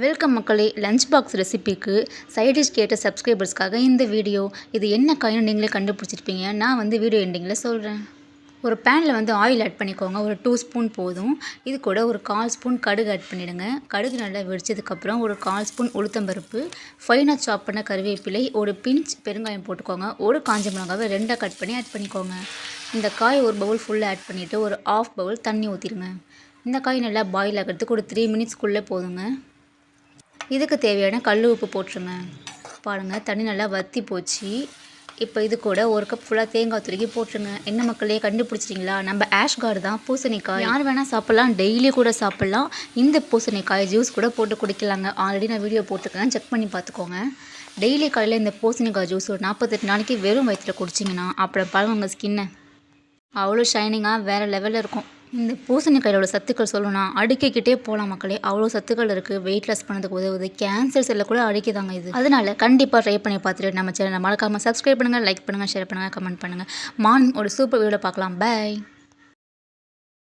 Welcome மக்களே. Lunch box ரெசிபிக்கு side dish கேட்ட சப்ஸ்கிரைபர்ஸ்க்காக இந்த வீடியோ. இது என்ன காய்னு நீங்களே கண்டுபிடிச்சிருப்பீங்க. நான் வீடியோ எண்டிங்கில் சொல்கிறேன். ஒரு பேனில் ஆயில் ஆட் பண்ணிக்கோங்க. ஒரு 2 ஸ்பூன் போதும். இது கூட ஒரு 1/4 ஸ்பூன் கடுகு ஆட் பண்ணிவிடுங்க. கடுகு நல்லா வெடிச்சதுக்கப்புறம் ஒரு 1/4 ஸ்பூன் உளுத்தம்பருப்பு, ஃபைனாக சாப் பண்ண கருவேப்பிலை, ஒரு பிஞ்ச் பெருங்காயம் போட்டுக்கோங்க. ஒரு காஞ்ச மிளகாவை 2ஆக கட் பண்ணி ஆட் பண்ணிக்கோங்க. இந்த காய் ஒரு பவுல் ஃபுல்லாக ஆட் பண்ணிவிட்டு ஒரு 1/2 பவுல் தண்ணி ஊற்றிடுங்க. இந்த காய் நல்லா பாயில் ஆகிறதுக்கு ஒரு 3 மினிட்ஸ்க்குள்ளே போதுங்க. இதுக்கு தேவையான கல் உப்பு போட்டுருங்க. பாருங்கள், தண்ணி நல்லா வற்றி போச்சு. இப்போ இது கூட ஒரு கப் ஃபுல்லாக தேங்காய் துருக்கி போட்டுருங்க. என்ன மக்களே, கண்டுபிடிச்சிட்டிங்களா? நம்ம ஆஷ் கார்டு தான் பூசணிக்காய். யார் வேணால் சாப்பிட்லாம், டெய்லி கூட சாப்பிட்லாம். இந்த பூசணிக்காய் ஜூஸ் கூட போட்டு குடிக்கலாங்க. ஆல்ரெடி நான் வீடியோ போட்டிருக்கேன், செக் பண்ணி பார்த்துக்கோங்க. டெய்லி காலையில் இந்த பூசணிக்காய் ஜூஸ் ஒரு 48 நாளைக்கு வெறும் வயிற்றில் குடிச்சிங்கன்னா அப்புறம் பாருங்கள், உங்கள் ஸ்கின்னை அவ்வளோ ஷைனிங்காக வேறு லெவலில் இருக்கும். இந்த பூசணிக்காயோட சத்துக்கள் சொல்லணும்னா அடுக்கிக்கிட்டே போகலாம் மக்களே. அவ்வளோ சத்துக்கள் இருக்குது. வெயிட் லாஸ் பண்ணதுக்கு உதவுது. கேன்சர் செல்லை கூட அடிக்குதாங்க இது. அதனால கண்டிப்பாக ட்ரை பண்ணி பார்த்துட்டு நம்ம சேனலை மறக்காமல் சப்ஸ்கிரைப் பண்ணுங்கள், லைக் பண்ணுங்கள், ஷேர் பண்ணுங்கள், கமெண்ட் பண்ணுங்கள். மார்னிங் ஒரு சூப்பர் வீடியோ பார்க்கலாம். பை.